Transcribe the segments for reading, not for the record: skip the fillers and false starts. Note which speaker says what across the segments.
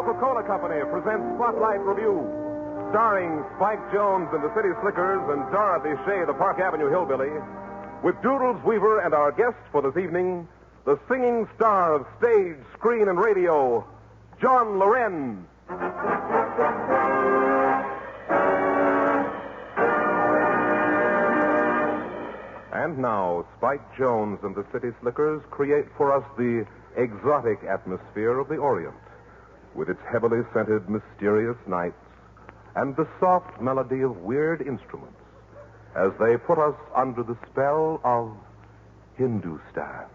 Speaker 1: Coca-Cola Company presents Spotlight Review, starring Spike Jones and the City Slickers and Dorothy Shea, the Park Avenue Hillbilly, with Doodles Weaver and our guest for this evening, the singing star of stage, screen, and radio, John Laurenz. And now, Spike Jones and the City Slickers create for us the exotic atmosphere of the Orient, with its heavily scented, mysterious nights and the soft melody of weird instruments, as they put us under the spell of Hindustan.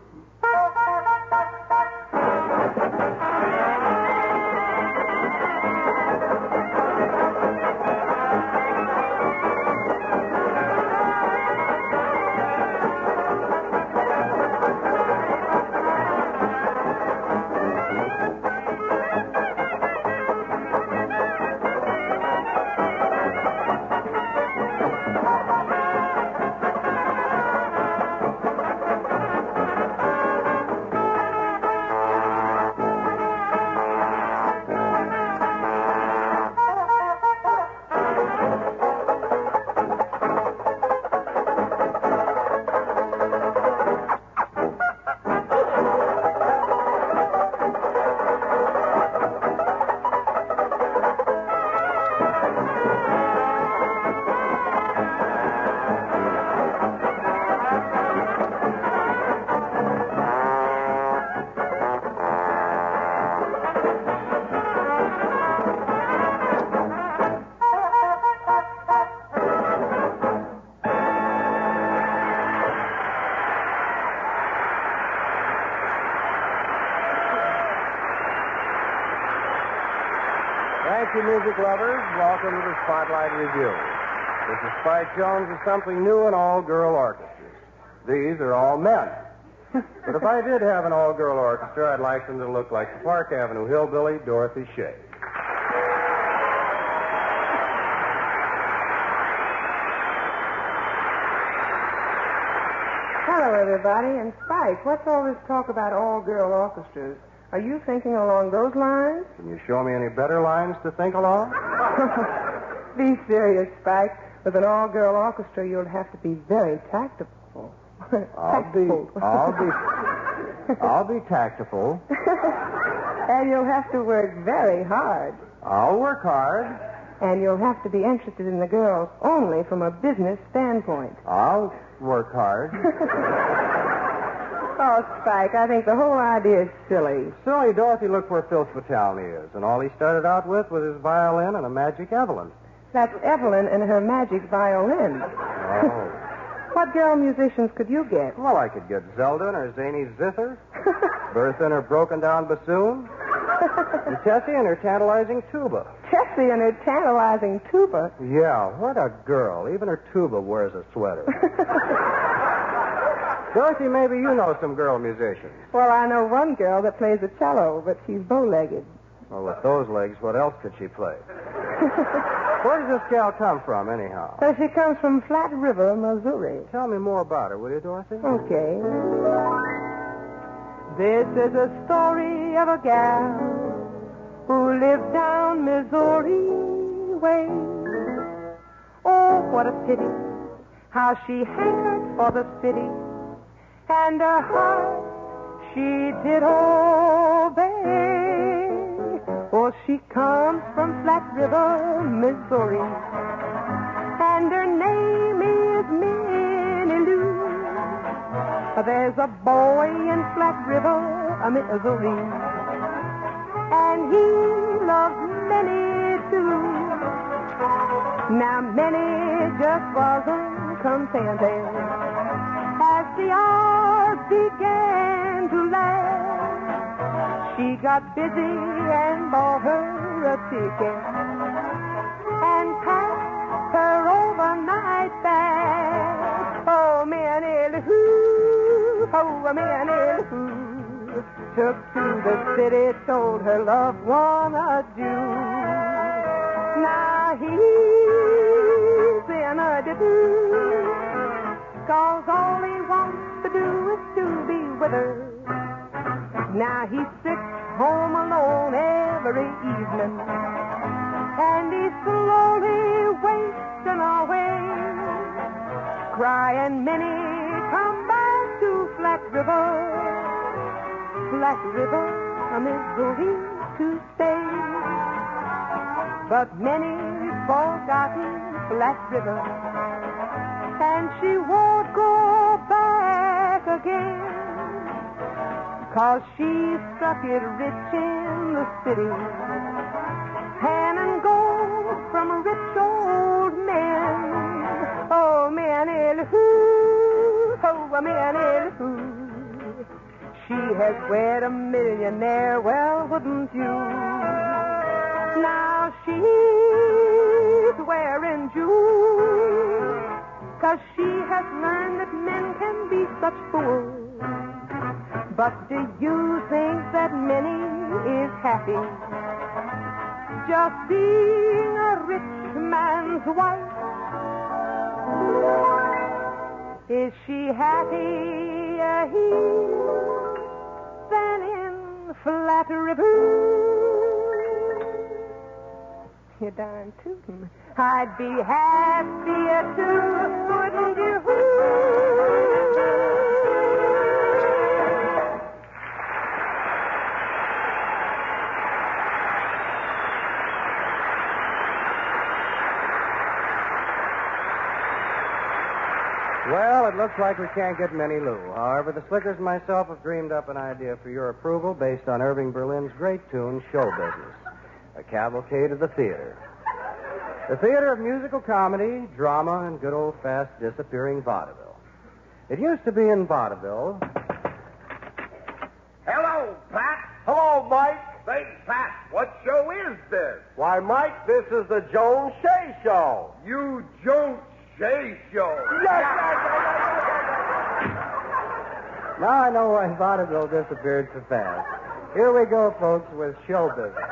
Speaker 2: Thank you, music lovers. Welcome to the Spotlight Review. This is Spike Jones with something new in all-girl orchestras. These are all men. But if I did have an all-girl orchestra, I'd like them to look like the Park Avenue Hillbilly, Dorothy Shea.
Speaker 3: Hello, everybody. And Spike, what's all this talk about all-girl orchestras? Are you thinking along those lines?
Speaker 2: Can you show me any better lines to think along?
Speaker 3: Be serious, Spike. With an all-girl orchestra, you'll have to be very tactful.
Speaker 2: I'll be tactful.
Speaker 3: And you'll have to work very hard.
Speaker 2: I'll work hard.
Speaker 3: And you'll have to be interested in the girls only from a business standpoint.
Speaker 2: I'll work hard.
Speaker 3: Oh, Spike, I think the whole idea is silly.
Speaker 2: Silly, Dorothy, look where Phil Spitalny is. And all he started out with was his violin and a magic Evelyn.
Speaker 3: That's Evelyn and her magic violin.
Speaker 2: Oh.
Speaker 3: What girl musicians could you get?
Speaker 2: Well, I could get Zelda and her zany zither, Bertha and her broken-down bassoon, and Tessie and her tantalizing tuba.
Speaker 3: Tessie and her tantalizing tuba?
Speaker 2: Yeah, what a girl. Even her tuba wears a sweater. Dorothy, maybe you know some girl musicians.
Speaker 3: Well, I know one girl that plays the cello, but she's bow-legged.
Speaker 2: Well, with those legs, what else could she play? Where does this gal come from, anyhow?
Speaker 3: Well, she comes from Flat River, Missouri.
Speaker 2: Tell me more about her, will you, Dorothy?
Speaker 3: Okay. This is a story of a gal who lived down Missouri way. Oh, what a pity how she hankered for the city, and her heart she did obey. Oh, she comes from Flat River, Missouri, and her name is Minnie Lou. There's a boy in Flat River, Missouri, and he loves Minnie too. Now Minnie just wasn't contented as the hours began to last. She got busy and bought her a ticket and packed her overnight bag. Oh, Minnie Lou, oh, Minnie Lou, took to the city, told her loved one adieu. Now he's in a debut, 'cause all he wants to do is to be with her. Now he's sick, home alone every evening. And he's slowly wasting away, crying many come back to Flat River, Missouri to stay. But many's forgotten Flat River, and she won't go back again, 'cause she's stuck it rich in the city, and gold from rich old men. Oh, man-el-hoo, oh, man-el-hoo. She has wed a millionaire, well, wouldn't you? Now she's wearing jewels, 'cause she has learned that men can be such fools. But do you think that Minnie is happy just being a rich man's wife? Is she happier here than in Flat River? You're darn tootin'. I'd be happier too, wouldn't you?
Speaker 2: Well, it looks like we can't get many Lou. However, the Slickers and myself have dreamed up an idea for your approval based on Irving Berlin's great tune, Show Business, a cavalcade of the theater. The theater of musical comedy, drama, and good old-fashioned disappearing vaudeville. It used to be in vaudeville.
Speaker 4: Hello, Pat.
Speaker 5: Hello, Mike.
Speaker 4: Say, Pat, what show is this?
Speaker 5: Why, Mike, this is the Joan Shea Show.
Speaker 4: You Joan Shea Show.
Speaker 2: Now I know why vaudeville disappeared so fast. Here we go, folks, with Show Business.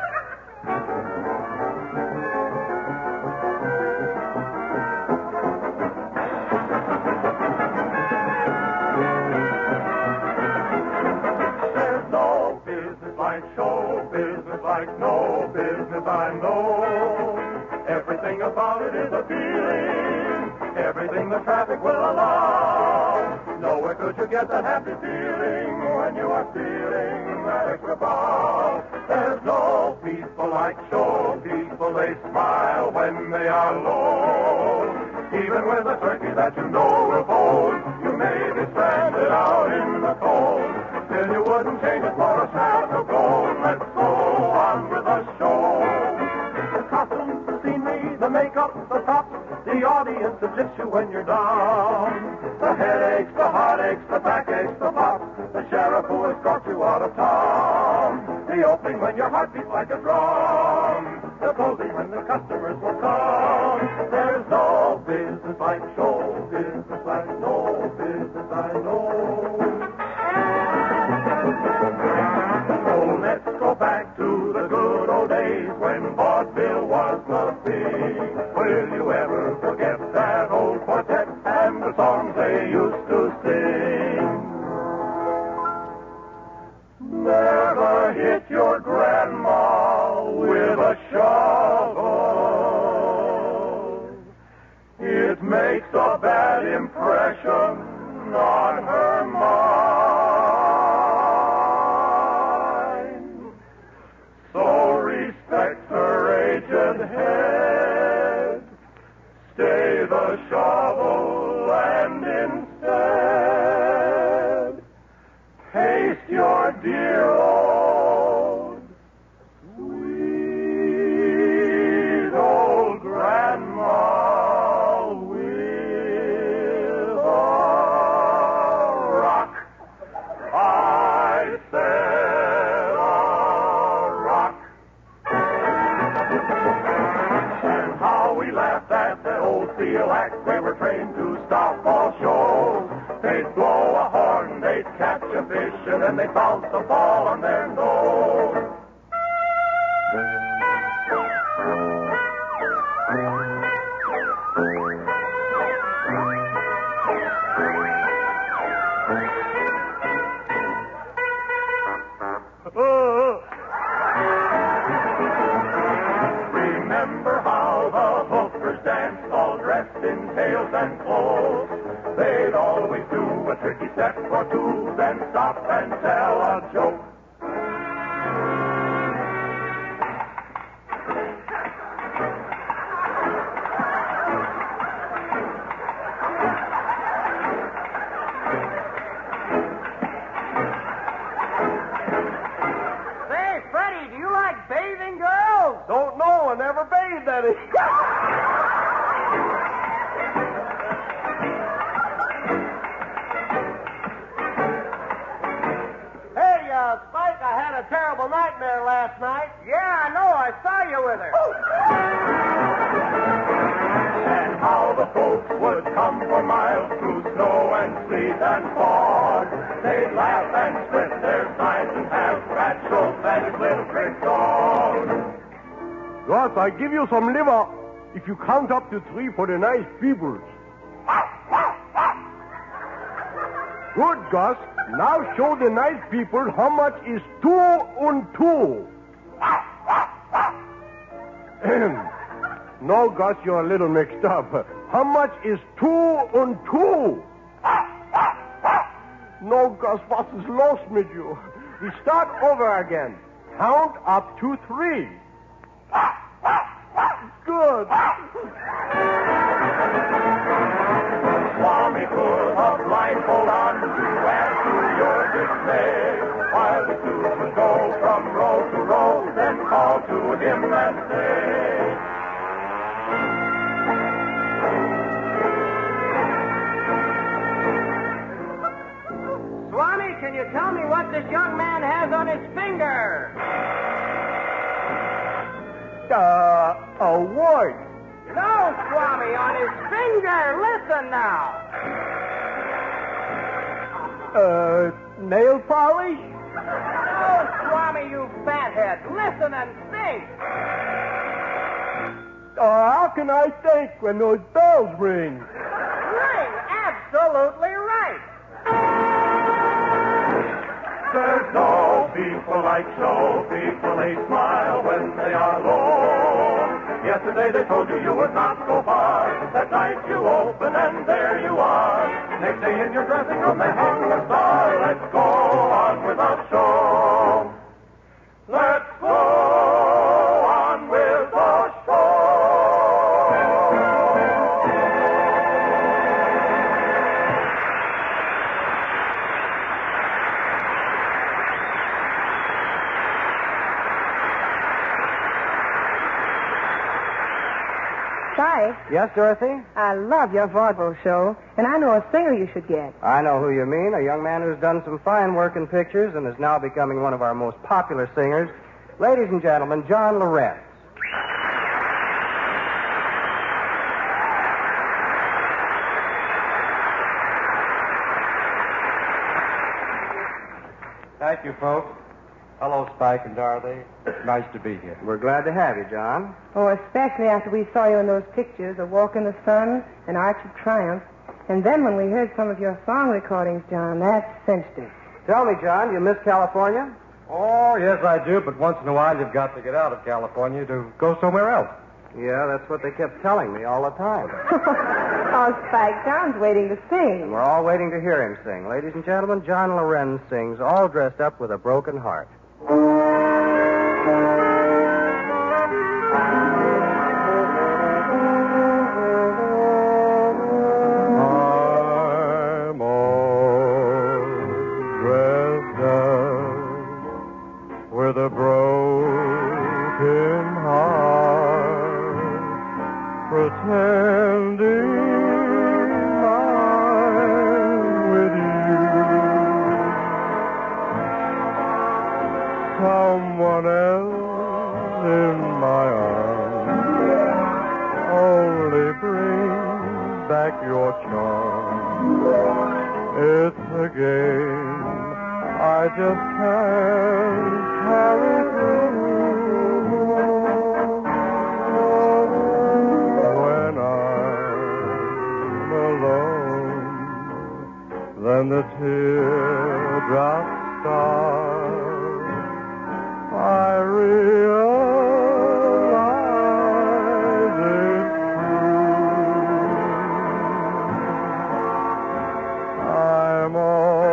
Speaker 5: There's no business like show business, like no business I know. Everything about it is appealing. Everything the traffic will allow. Nowhere could you get that happy feeling when you are feeling that extra bow. There's no people like show people. They smile when they are low. Even with a turkey that you know will fold, you may be stranded out in the cold. Still you wouldn't change it for a sack of gold. Let's go on with the show. The costumes, the scenery, the makeup, the props, the audience that lifts you when you're down. The headaches, the heartaches, the backaches, the pops, the sheriff who escorts you out of town. The opening when your heart beats like a drum. The closing when the customers will come. There's no business like show business, like no business I know. So let's go back to the good old days when vaudeville was the thing. Will you ever forget that old quartet and the songs they used to sing? Never hit your grandma with a shovel. It makes a bad impression on her mind. So respect her aged head. Stay the shovel and instead paste your dear old sweet old grandma with a rock. I said a rock. And how we laughed at that old steel axe. They were trained to stop all shows. They'd blow a horn, they'd catch a fish, and then they'd bounce the ball on their nose. and tell a joke.
Speaker 2: Say, Freddie, do you like bathing girls?
Speaker 4: Don't know. I never bathed any.
Speaker 2: Hey, Spike, I had a terrible nightmare last night. Yeah, I know. I saw you with her.
Speaker 5: And how the folks would come for miles through snow and sleet and fog. They'd laugh and split their sides and have Rat Schultz and his little trick dog.
Speaker 4: Gus, I give you some liver if you count up to 3 for the nice people. Good, Gus. Now show the nice people how much is 2 and 2. No, Gus, you're a little mixed up. How much is 2 and 2? No, Gus, what is los with you? We start over again. Count up to 3. Good.
Speaker 5: Swami put a blindfold on you and to your dismay, while the students go from row to row, then call to him and say,
Speaker 2: Swami, can you tell me what this young man has on his finger?
Speaker 4: A word.
Speaker 2: No, Swami, on his finger. Listen now.
Speaker 4: Nail polish?
Speaker 2: No, Swami, you fathead. Listen and think.
Speaker 4: How can I think when those bells ring?
Speaker 2: Ring. Absolutely right.
Speaker 5: there's no people like so people, they smile when they are low. Yesterday they told you you would not go far. That night you open and there you are. Next day in your dressing room they hung a star. Let's go on with the show. Let's go on with the show.
Speaker 3: Spike,
Speaker 2: Yes, Dorothy?
Speaker 3: I love your vaudeville show, and I know a singer you should get.
Speaker 2: I know who you mean. A young man who's done some fine work in pictures and is now becoming one of our most popular singers. Ladies and gentlemen, John Laurenz.
Speaker 6: Thank you, folks. Hello, Spike and Dorothy. It's nice to be here.
Speaker 2: We're glad to have you, John.
Speaker 3: Oh, especially after we saw you in those pictures, A Walk in the Sun and Arch of Triumph. And then when we heard some of your song recordings, John, that cinched it.
Speaker 2: Tell me, John, you miss California?
Speaker 6: Oh, yes, I do, but once in a while you've got to get out of California to go somewhere else.
Speaker 2: Yeah, that's what they kept telling me all the time.
Speaker 3: Oh, Spike, John's waiting to sing.
Speaker 2: We're all waiting to hear him sing. Ladies and gentlemen, John Laurenz sings All Dressed Up with a Broken Heart.
Speaker 5: I'm all dressed up with a broken heart, pretending I'm with you. Someone else in my arms only brings back your charm. It's a game I just can't carry through. When I'm alone, then the teardrops start. I realize it's true. I'm all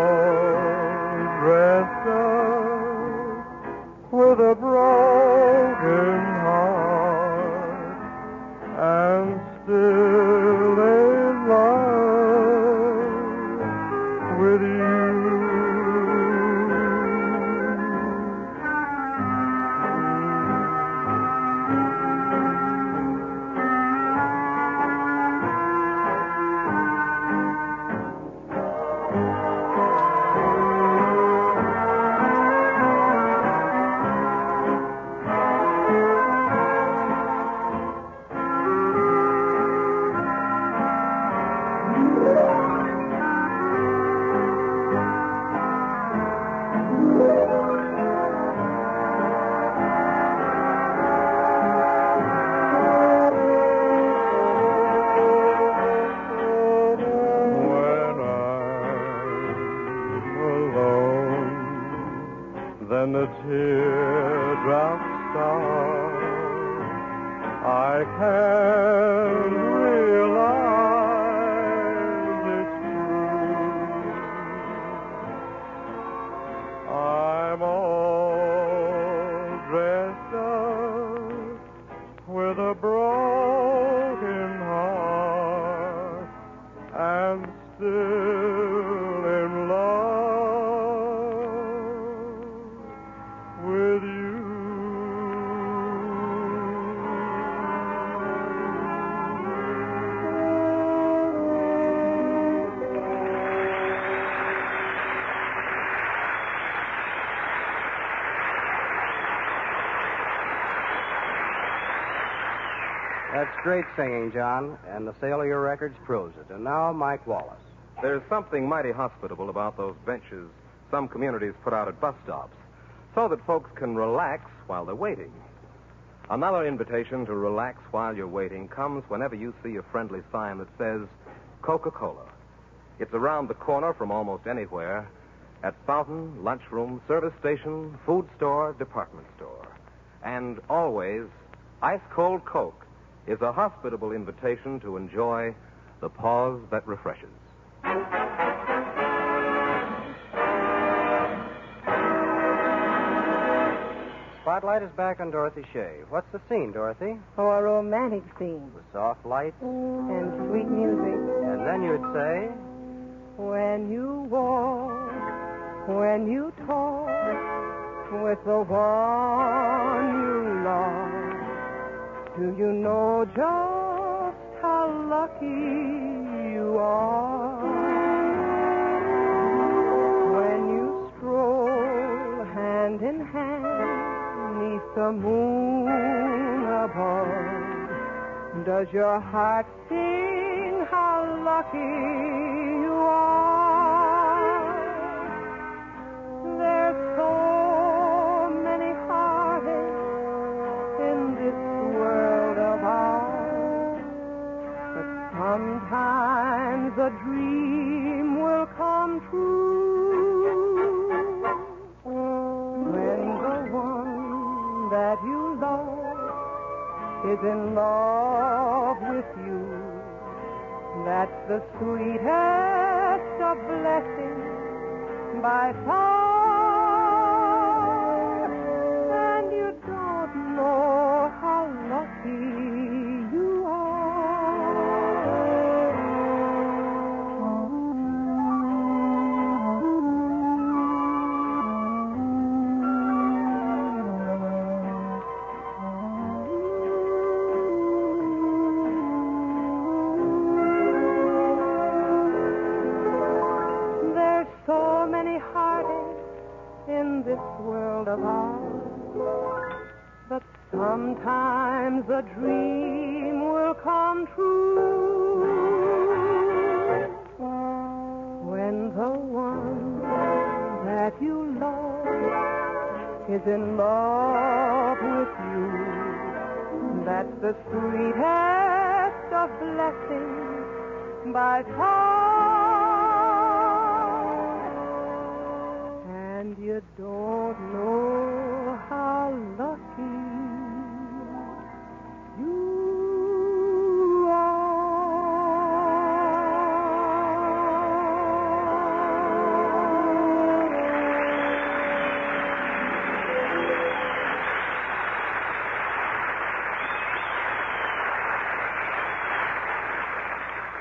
Speaker 2: great singing, John, and the sale of your records proves it. And now, Mike Wallace.
Speaker 7: There's something mighty hospitable about those benches some communities put out at bus stops so that folks can relax while they're waiting. Another invitation to relax while you're waiting comes whenever you see a friendly sign that says Coca-Cola. It's around the corner from almost anywhere, at fountain, lunchroom, service station, food store, department store. And always, ice-cold Coke is a hospitable invitation to enjoy the pause that refreshes.
Speaker 2: Spotlight is back on Dorothy Shea. What's the scene, Dorothy?
Speaker 3: Oh, a romantic scene.
Speaker 2: With soft lights.
Speaker 3: And sweet music.
Speaker 2: And then you'd say...
Speaker 3: When you walk, when you talk with the one you love, do you know just how lucky you are? When you stroll hand in hand neath the moon above, does your heart sing how lucky you are? There's so many heartaches in this world of ours, but sometimes a dream will come true. When the one that you love is in love with you, that's the sweetest of blessings by far. And you don't know how lucky you in this world of ours, but sometimes a dream will come true. When the one that you love is in love with you, that's the sweetest of blessings by far. And you don't know how lucky you are.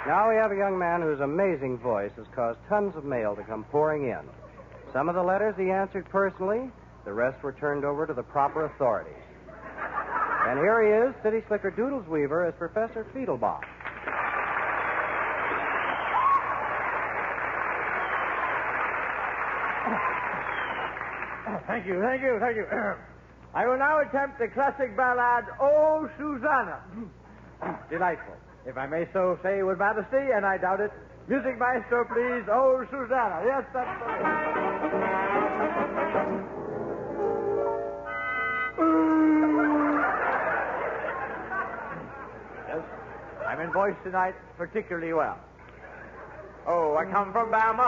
Speaker 2: Now we have a young man whose amazing voice has caused tons of mail to come pouring in. Some of the letters he answered personally, the rest were turned over to the proper authorities. And here he is, City Slicker Doodles Weaver, as Professor Fiedelbach.
Speaker 8: Thank you. I will now attempt the classic ballad, Oh, Susanna. Delightful, if I may so say with modesty, and I doubt it. Music maestro, please. Oh, Susanna. Yes, that's the way. Yes, I'm in voice tonight particularly well. Oh, I come from Bama,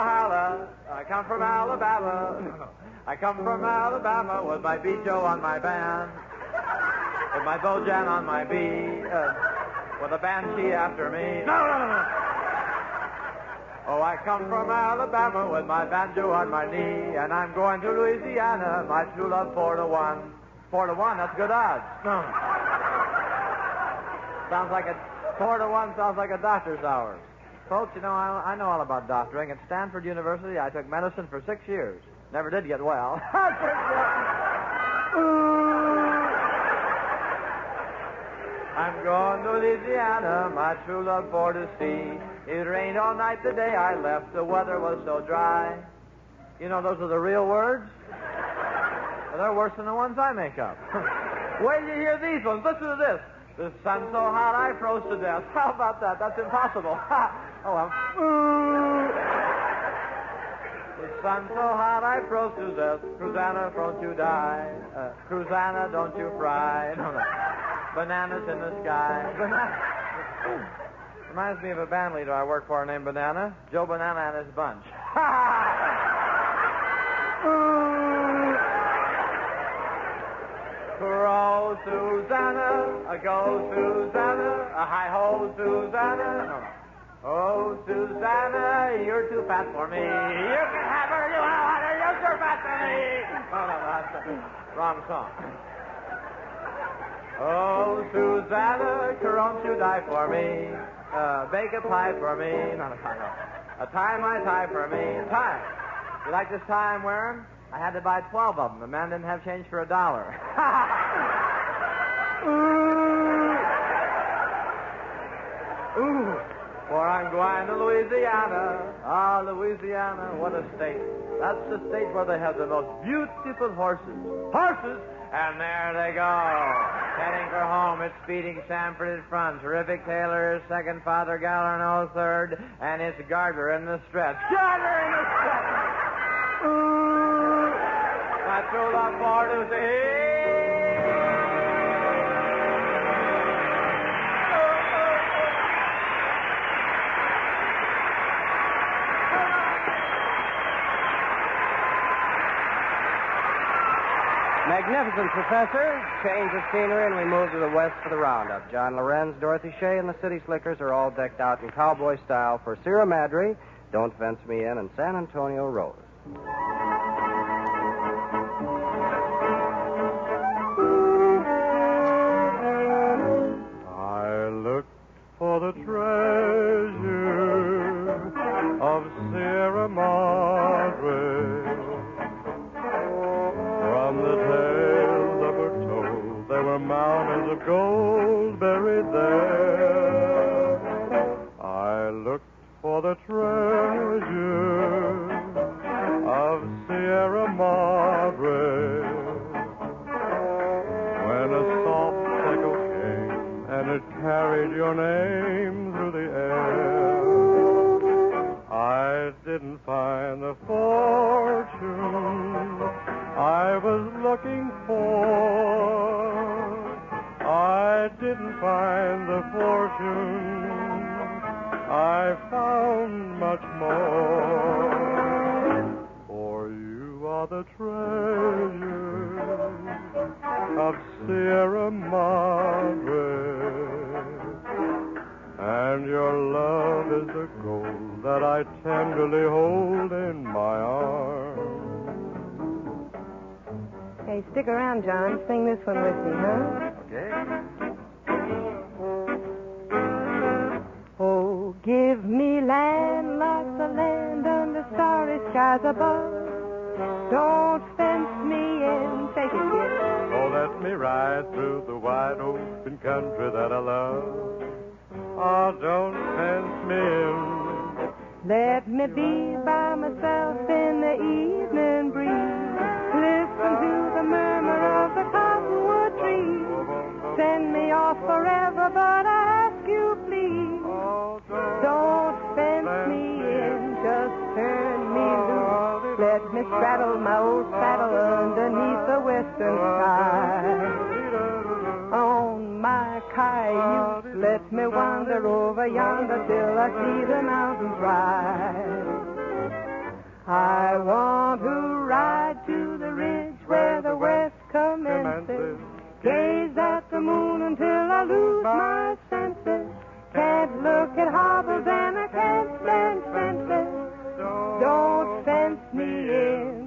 Speaker 8: I come from Alabama. I come from Alabama with my banjo on my band, with my bojan on my bee, with a banshee after me. No. Oh, I come from Alabama with my banjo on my knee, and I'm going to Louisiana, my true love 4-1. 4-1, that's good odds. Sounds like a 4-1 sounds like a doctor's hours. Folks, you know, I know all about doctoring. At Stanford University, I took medicine for 6 years. Never did get well. I'm going to Louisiana, my true love for to see. It rained all night the day I left. The weather was so dry. You know, those are the real words. Well, they're worse than the ones I make up. Wait till you hear these ones. Listen to this. The sun's so hot I froze to death. How about that? That's impossible. Oh, well. The sun's so hot I froze to death. Cruzana, don't you die. Cruzana, don't you fry. No. Bananas in the sky. Banana. Reminds me of a band leader I work for named Banana. Joe Banana and his bunch. Crow, Susanna, go, Susanna, hi-ho, Susanna. No. Oh, Susanna, you're too fat for me. You can have her, you want her, you're too fat for me. Oh, no, that's the wrong song. Oh, Susanna, won't you die for me? Bake a pie for me. No. Tie my tie for me. Tie. You like this tie I'm wearing? I had to buy 12 of them. The man didn't have change for $1. Ooh. For I'm going to Louisiana. Ah, Louisiana, what a state. That's the state where they have the most beautiful horses. Horses! And there they go. Heading for home. It's Speeding Sanford in front. Terrific Taylor, second. Father Gallarno, third. And it's Gardner in the stretch. Gardner in the stretch! Ooh. That's who the Ford is here.
Speaker 2: Magnificent, Professor. Change of scenery, and we move to the west for the roundup. John Laurenz, Dorothy Shea, and the City Slickers are all decked out in cowboy style for Sierra Madre, Don't Fence Me In, and San Antonio Rose.
Speaker 5: I looked for the treasure of Sierra Madre. From the tales that were told, there were mountains of gold buried there. I looked for the treasure of Sierra Madre. When a soft echo came and it carried your name through the air, I didn't find the fortune I was looking for. I didn't find the fortune. I found much more. For you are the treasure of Sierra Madre, and your love is the gold that I tenderly hold in my arms.
Speaker 3: Hey, stick around, John. Sing this one with me, huh?
Speaker 8: Okay.
Speaker 3: Oh, give me land, lots of land under starry skies above. Don't fence me in. Take it, kid.
Speaker 5: Oh, let me ride through the wide open country that I love. Oh, don't fence me in.
Speaker 3: Let me be by myself in the evening breeze. Listen to the murmur of the cottonwood trees. Send me off forever, but I ask you, please. Don't fence me in, just turn me loose. Let me straddle my old saddle underneath the western sky. On my cayuse, let me wander over yonder till I see the mountains rise. I want to ride to the ridge where the west commences. Gaze at the moon until I lose my senses. Can't look at harbors and I can't stand fences. Don't fence me in.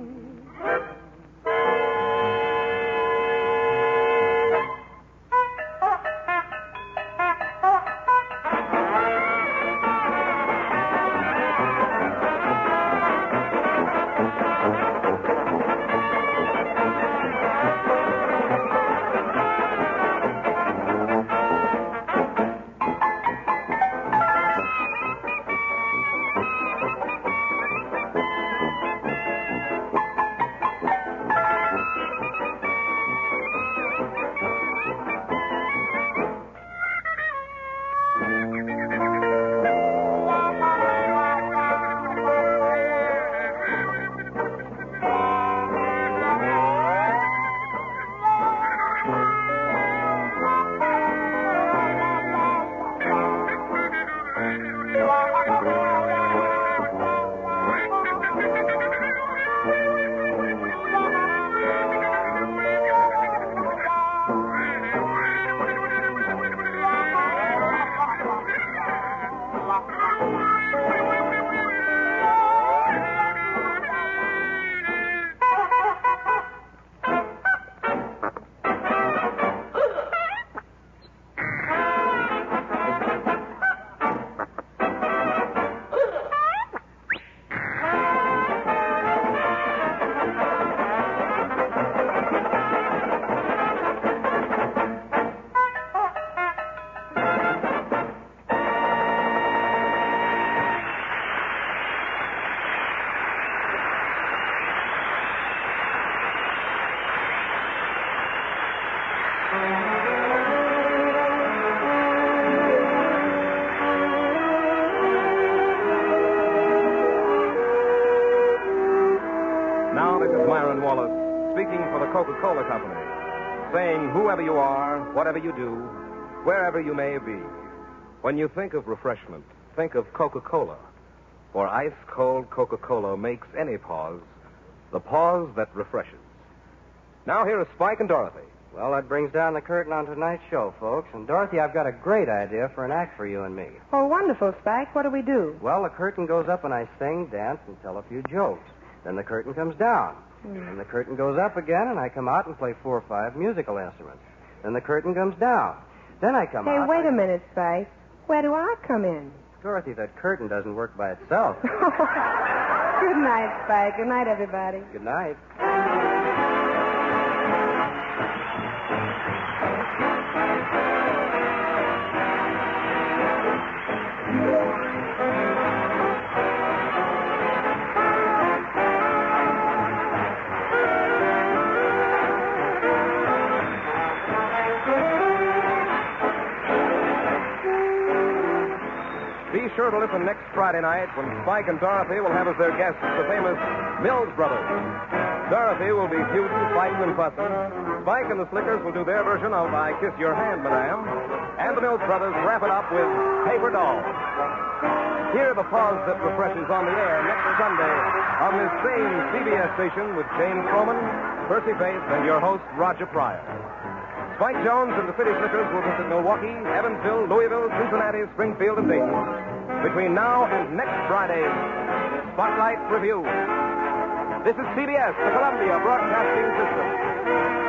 Speaker 7: Now, this is Myron Wallace speaking for the Coca-Cola Company, saying whoever you are, whatever you do, wherever you may be, when you think of refreshment, think of Coca-Cola. For ice-cold Coca-Cola makes any pause the pause that refreshes. Now, here is Spike and Dorothy.
Speaker 2: Well, that brings down the curtain on tonight's show, folks. And, Dorothy, I've got a great idea for an act for you and me.
Speaker 3: Oh, wonderful, Spike. What do we do?
Speaker 2: Well, the curtain goes up and I sing, dance, and tell a few jokes. Then the curtain comes down. Then the curtain goes up again, and I come out and play 4 or 5 musical instruments. Then the curtain comes down. Then I come out.
Speaker 3: Hey, wait a minute, Spike. Where do I come in?
Speaker 2: Dorothy, that curtain doesn't work by itself.
Speaker 3: Good night, Spike. Good night, everybody.
Speaker 2: Good night.
Speaker 7: Be sure to listen next Friday night when Spike and Dorothy will have as their guests the famous Mills Brothers. Dorothy will be feuding, fighting, and fussing. Spike and the Slickers will do their version of I Kiss Your Hand, Madame. And the Mills Brothers wrap it up with Paper Dolls. Hear the pause that refreshes on the air next Sunday on this same CBS station with James Froman, Percy Faith, and your host, Roger Pryor. Spike Jones and the City Slickers will visit Milwaukee, Evansville, Louisville, Cincinnati, Springfield, and Dayton between now and next Friday's Spotlight Review. This is CBS, the Columbia Broadcasting System.